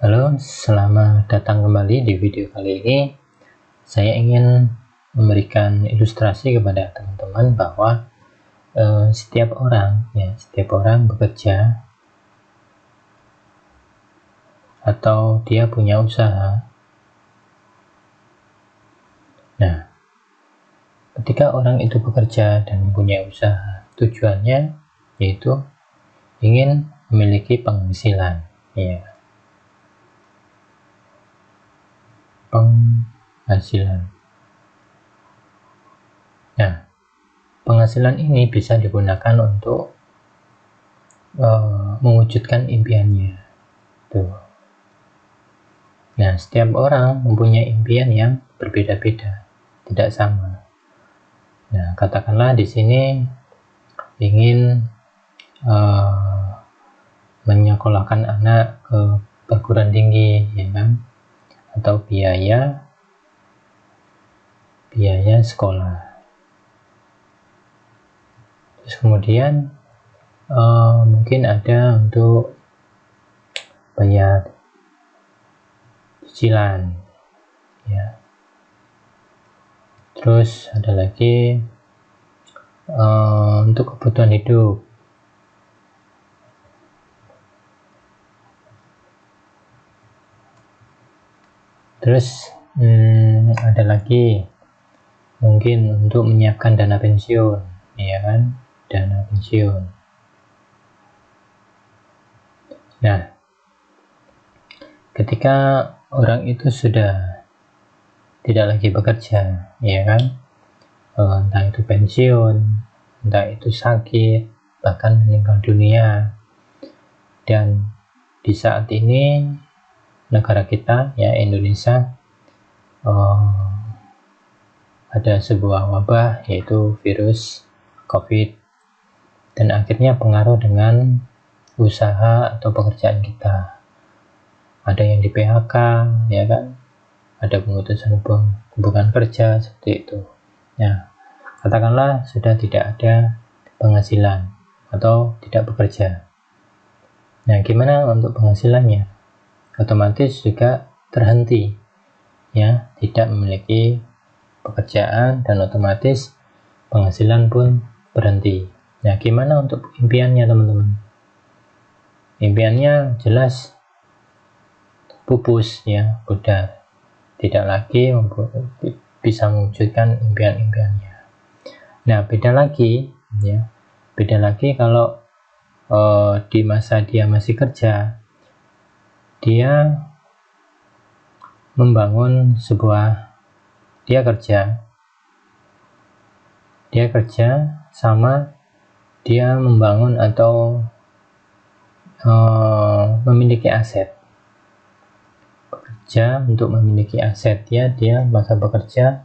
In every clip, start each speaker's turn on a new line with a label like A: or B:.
A: Halo, selamat datang kembali di video kali ini. Saya ingin memberikan ilustrasi kepada teman-teman bahwa setiap orang bekerja atau dia punya usaha. Nah, ketika orang itu bekerja dan punya usaha, tujuannya yaitu ingin memiliki penghasilan, ya. Penghasilan. Nah, penghasilan ini bisa digunakan untuk mewujudkan impiannya. Tuh. Nah, setiap orang mempunyai impian yang berbeda-beda, tidak sama. Nah, katakanlah di sini ingin menyekolahkan anak ke perguruan tinggi, ya kan? Atau biaya sekolah. Terus kemudian mungkin ada untuk bayar cicilan, ya. Terus ada lagi untuk kebutuhan hidup. Terus ada lagi mungkin untuk menyiapkan dana pensiun, ya kan? Dana pensiun. Nah, ketika orang itu sudah tidak lagi bekerja, ya kan? Entah itu pensiun, entah itu sakit, bahkan meninggal dunia. Dan di saat ini negara kita, ya Indonesia, ada sebuah wabah yaitu virus COVID, dan akhirnya pengaruh dengan usaha atau pekerjaan kita. Ada yang di PHK, ya kan? Ada pemutusan hubungan kerja seperti itu. Nah, katakanlah sudah tidak ada penghasilan atau tidak bekerja. Nah, gimana untuk penghasilannya? Otomatis juga terhenti, ya, tidak memiliki pekerjaan, dan otomatis penghasilan pun berhenti. Nah, gimana untuk impiannya, teman-teman? Impiannya jelas pupus, ya, udah tidak lagi bisa mewujudkan impian-impiannya. Nah, beda lagi kalau di masa dia masih kerja, dia membangun dia kerja sama dia membangun atau memiliki aset. Bekerja untuk memiliki aset, ya, dia masa bekerja,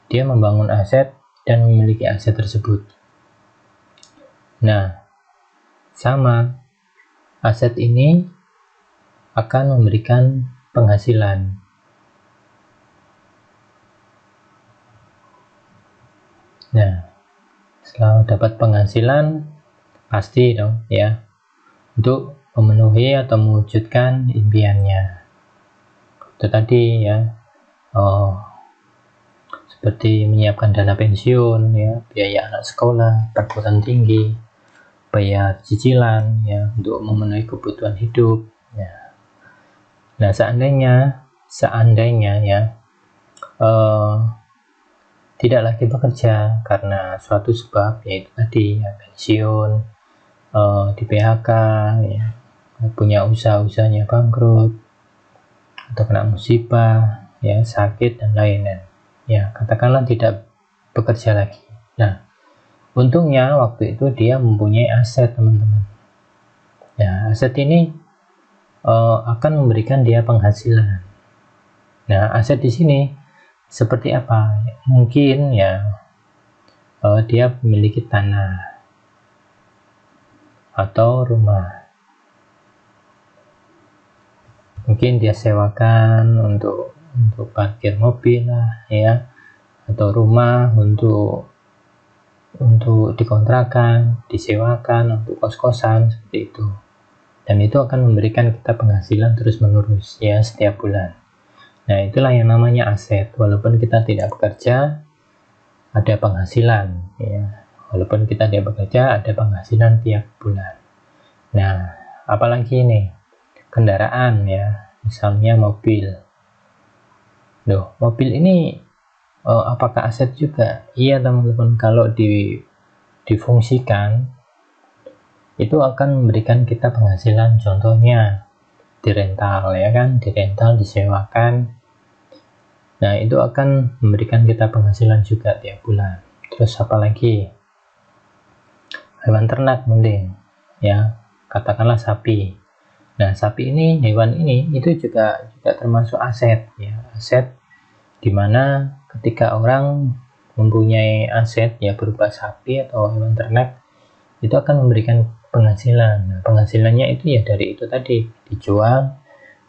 A: dia membangun aset dan memiliki aset tersebut. Nah, sama, aset ini akan memberikan penghasilan. Nah, setelah dapat penghasilan, pasti dong, ya, untuk memenuhi atau mewujudkan impiannya. Itu tadi, ya, seperti menyiapkan dana pensiun, ya, biaya anak sekolah, perguruan tinggi, bayar cicilan, ya, untuk memenuhi kebutuhan hidup, ya. Nah, seandainya ya, tidak lagi bekerja karena suatu sebab, yaitu tadi, ya, pensiun, di PHK, ya, punya usahanya bangkrut, atau kena musibah, ya, sakit dan lain-lain, ya, katakanlah tidak bekerja lagi. Nah, untungnya waktu itu dia mempunyai aset, teman-teman. Nah, aset ini akan memberikan dia penghasilan. Nah, aset di sini seperti apa? Mungkin, ya, dia memiliki tanah atau rumah. Mungkin dia sewakan untuk parkir mobil lah, ya, atau rumah untuk dikontrakan, disewakan untuk kos-kosan, seperti itu. dan itu akan memberikan kita penghasilan terus-menerus ya setiap bulan. Nah, itulah yang namanya aset. Walaupun kita tidak bekerja, ada penghasilan ya. Walaupun kita tidak bekerja, ada penghasilan tiap bulan. Nah, apalagi ini kendaraan ya, misalnya mobil. Loh, mobil ini apakah aset juga? Iya teman-teman, kalau difungsikan itu akan memberikan kita penghasilan. Contohnya dirental ya kan, dirental, disewakan. Nah, itu akan memberikan kita penghasilan juga tiap bulan. Terus apalagi? Hewan ternak mending ya, katakanlah sapi. Nah, sapi ini, hewan ini itu juga termasuk aset ya, aset dimana ketika orang mempunyai aset ya berupa sapi atau hewan ternak, itu akan memberikan penghasilan. Nah, penghasilannya itu ya dari itu tadi, dijual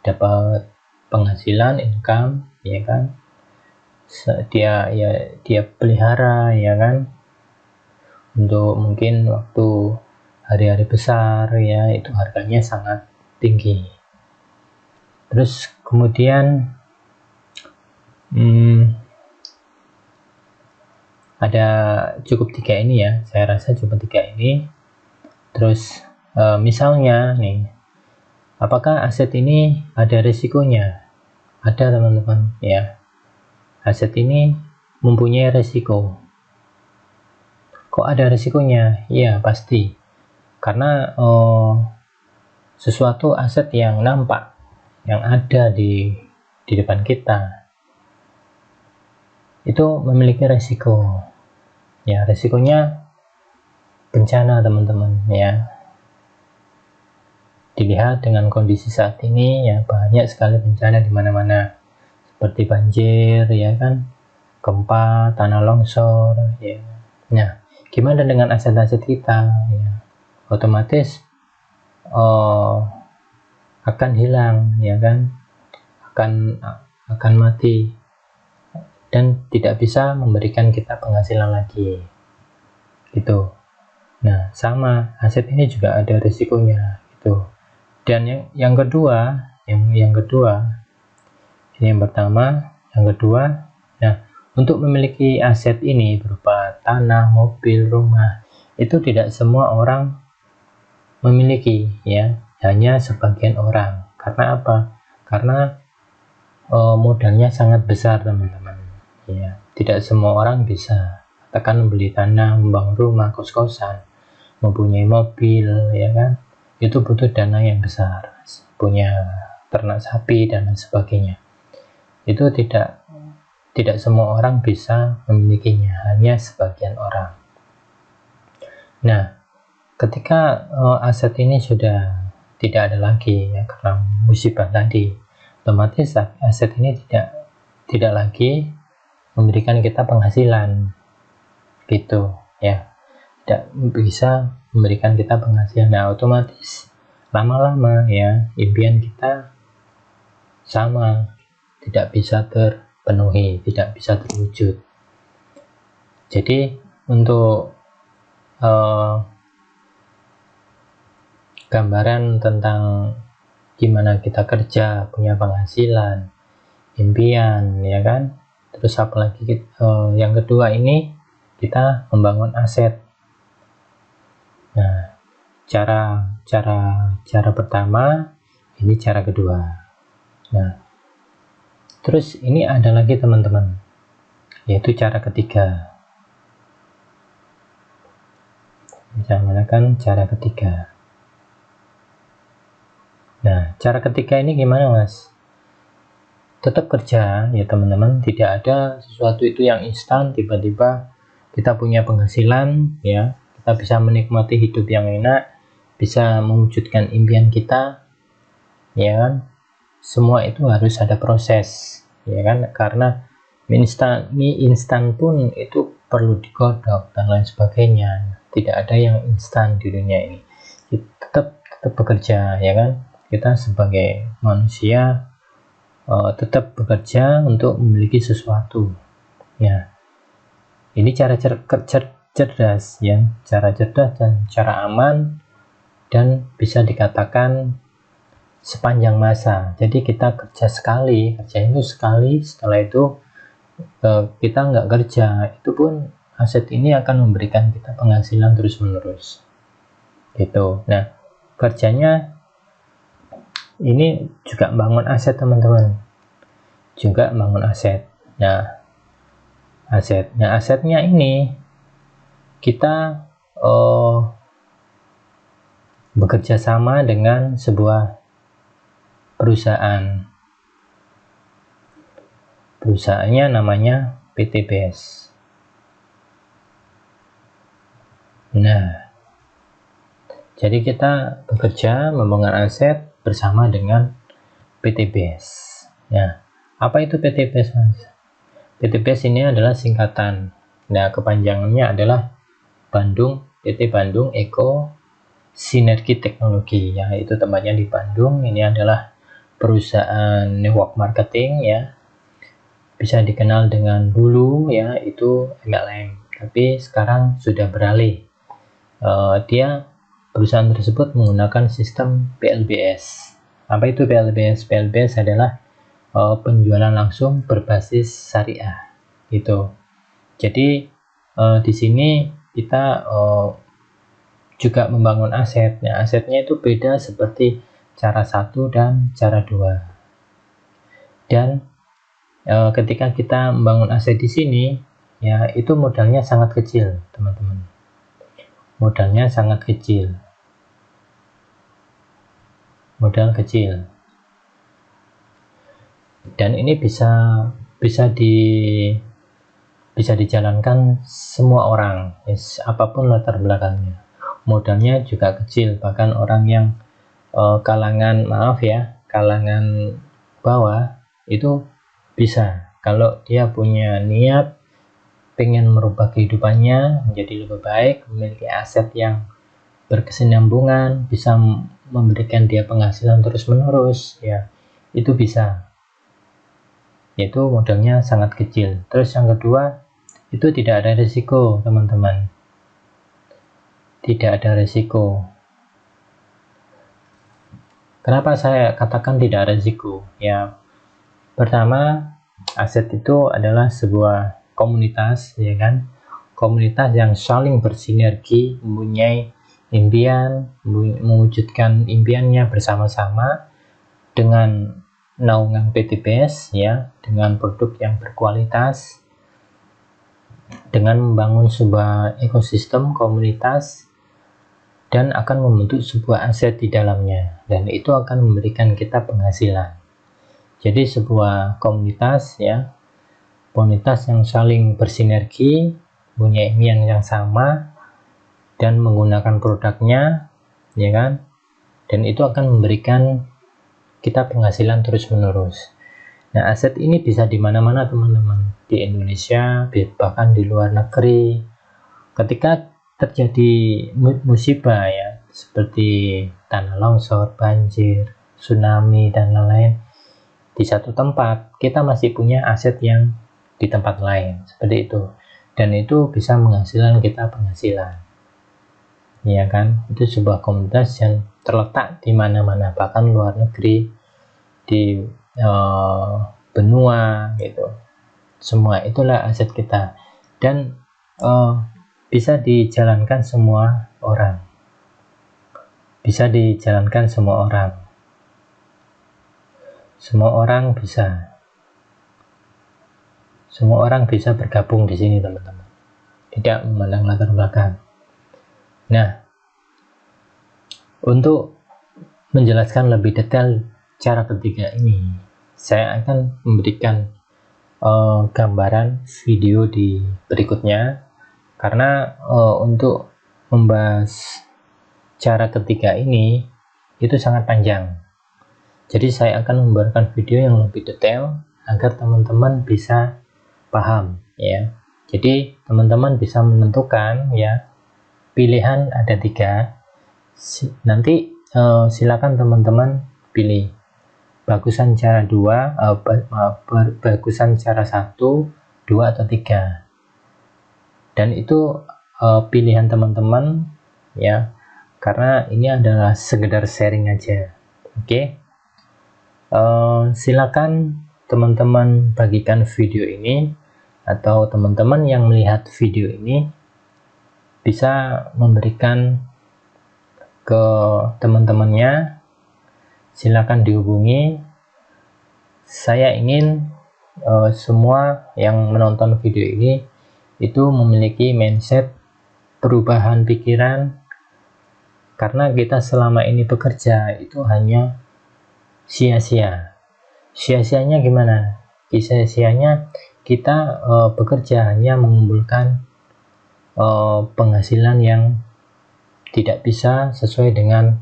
A: dapat penghasilan, income ya kan, dia pelihara ya kan, untuk mungkin waktu hari-hari besar ya, itu harganya sangat tinggi. Terus kemudian ada cukup 3 ini ya, saya rasa cukup 3 ini. Terus misalnya nih, apakah aset ini ada risikonya? Ada teman-teman ya, aset ini mempunyai risiko. Kok ada risikonya? Iya pasti, karena sesuatu aset yang nampak, yang ada di depan kita, itu memiliki risiko ya. Risikonya bencana teman-teman ya. Dilihat dengan kondisi saat ini ya, banyak sekali bencana di mana-mana, seperti banjir ya kan, gempa, tanah longsor ya. Nah, gimana dengan aset-aset kita ya? Otomatis akan hilang ya kan, akan mati dan tidak bisa memberikan kita penghasilan lagi gitu. Nah, sama aset ini juga ada risikonya gitu. Dan yang kedua, yang kedua, ini yang pertama, yang kedua. Nah, untuk memiliki aset ini berupa tanah, mobil, rumah, itu tidak semua orang memiliki ya, hanya sebagian orang. Karena apa? Karena modalnya sangat besar teman-teman ya. Tidak semua orang bisa katakan membeli tanah, membangun rumah, kos-kosan, mempunyai mobil ya kan, itu butuh dana yang besar. Punya ternak sapi dan lain sebagainya, itu tidak semua orang bisa memilikinya, hanya sebagian orang. Nah, ketika aset ini sudah tidak ada lagi ya karena musibah tadi, otomatis aset ini tidak lagi memberikan kita penghasilan gitu ya, tidak bisa memberikan kita penghasilan. Nah, otomatis lama-lama ya impian kita sama, tidak bisa terpenuhi, tidak bisa terwujud. Jadi untuk gambaran tentang gimana kita kerja, punya penghasilan, impian ya kan. Terus apalagi yang kedua ini, kita membangun aset. Nah, cara pertama, ini cara kedua. Nah, terus ini ada lagi teman-teman, yaitu cara ketiga. Misalnya kan cara ketiga. Nah, cara ketiga ini gimana mas? Tetap kerja ya teman-teman, tidak ada sesuatu itu yang instan, tiba-tiba kita punya penghasilan ya, kita bisa menikmati hidup yang enak, bisa mewujudkan impian kita ya kan. Semua itu harus ada proses ya kan, karena mie instan pun itu perlu digodok dan lain sebagainya. Tidak ada yang instan di dunia ini. Tetap bekerja ya kan, kita sebagai manusia tetap bekerja untuk memiliki sesuatu ya. Ini cara cerdas ya, cara cerdas dan cara aman dan bisa dikatakan sepanjang masa. Jadi kita kerja itu sekali, setelah itu kita nggak kerja, itu pun aset ini akan memberikan kita penghasilan terus menerus gitu. Nah, kerjanya ini juga bangun aset teman-teman, juga bangun aset. Nah, asetnya ini kita bekerja sama dengan sebuah perusahaannya namanya PT BES. Nah, jadi kita bekerja membangun aset bersama dengan PT BES. Nah, apa itu PT BES, Mas? PT BES ini adalah singkatan. Nah, kepanjangannya adalah PT Bandung Eko Sinergi Teknologi, ya, itu tempatnya di Bandung. Ini adalah perusahaan network marketing, ya, bisa dikenal dengan dulu, ya, itu MLM, tapi sekarang sudah beralih. Perusahaan tersebut menggunakan sistem PLBS. Apa itu PLBS? PLBS adalah penjualan langsung berbasis syariah, gitu. Jadi di sini kita juga membangun aset. Nah, asetnya itu beda seperti cara 1 dan cara 2. Dan ketika kita membangun aset di sini, ya, itu modalnya sangat kecil, teman-teman. Modalnya sangat kecil. Modal kecil. Dan ini bisa dijalankan semua orang, yes, apapun latar belakangnya. Modalnya juga kecil, bahkan orang yang kalangan bawah itu bisa, kalau dia punya niat pengen merubah kehidupannya menjadi lebih baik, memiliki aset yang berkesinambungan, bisa memberikan dia penghasilan terus menerus, ya, itu bisa. Itu modalnya sangat kecil. Terus yang kedua, itu tidak ada risiko, teman-teman. Tidak ada risiko. Kenapa saya katakan tidak ada risiko? Ya, pertama, aset itu adalah sebuah komunitas, ya kan? Komunitas yang saling bersinergi, mempunyai impian, mewujudkan impiannya bersama-sama dengan naungan PT BES, ya, dengan produk yang berkualitas, dengan membangun sebuah ekosistem komunitas, dan akan membentuk sebuah aset di dalamnya, dan itu akan memberikan kita penghasilan. Jadi sebuah komunitas, ya, komunitas yang saling bersinergi, punya impian yang sama, dan menggunakan produknya, ya kan, dan itu akan memberikan kita penghasilan terus menerus. Nah, aset ini bisa di mana-mana, teman-teman, di Indonesia, bahkan di luar negeri. Ketika terjadi musibah, ya, seperti tanah longsor, banjir, tsunami, dan lain-lain, di satu tempat kita masih punya aset yang di tempat lain, seperti itu, dan itu bisa menghasilkan kita penghasilan, ya kan. Itu sebuah komunitas yang terletak di mana-mana, bahkan luar negeri, di benua, gitu. Semua itulah aset kita, dan bisa dijalankan semua orang. Bisa dijalankan semua orang. Semua orang bisa. Semua orang bisa bergabung di sini, teman-teman. Tidak memandang latar belakang. Nah, untuk menjelaskan lebih detail cara ketiga ini, saya akan memberikan gambaran video di berikutnya, karena untuk membahas cara ketiga ini itu sangat panjang. Jadi saya akan memberikan video yang lebih detail agar teman-teman bisa paham, ya. Jadi teman-teman bisa menentukan, ya, pilihan ada 3. Nanti silakan teman-teman pilih bagusan cara 2, bagusan cara 1, 2 atau 3. Dan itu pilihan teman-teman, ya. karena ini adalah sekedar sharing aja. Oke. Silakan teman-teman bagikan video ini, atau teman-teman yang melihat video ini bisa memberikan ke teman-temannya. Silakan dihubungi. Saya ingin semua yang menonton video ini itu memiliki mindset perubahan pikiran, karena kita selama ini bekerja itu hanya sia-sia. Sia-sianya gimana? Sia-sianya kita bekerja hanya mengumpulkan penghasilan yang tidak bisa sesuai dengan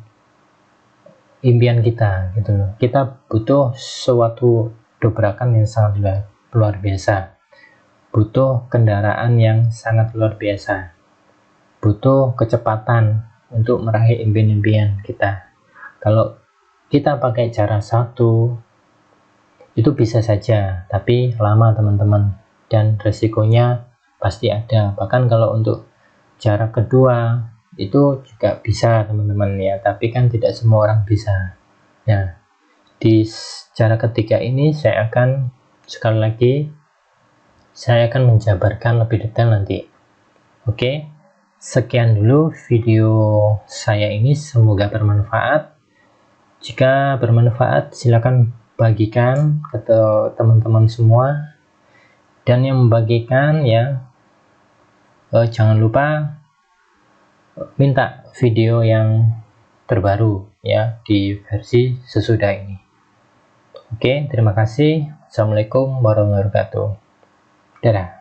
A: impian kita gitu loh. Kita butuh suatu dobrakan yang sangat luar biasa, butuh kendaraan yang sangat luar biasa, butuh kecepatan untuk meraih impian-impian kita. Kalau kita pakai cara satu itu bisa saja, tapi lama teman-teman, dan resikonya pasti ada. Bahkan kalau untuk cara kedua itu juga bisa teman-teman ya, tapi kan tidak semua orang bisa. Nah, di cara ketiga ini saya akan sekali lagi menjabarkan lebih detail nanti. Oke, sekian dulu video saya ini, semoga bermanfaat. Jika bermanfaat silakan bagikan ke teman-teman semua, dan yang membagikan ya jangan lupa minta video yang terbaru ya di versi sesudah ini. Oke, terima kasih. Assalamualaikum warahmatullahi wabarakatuh. Dadah.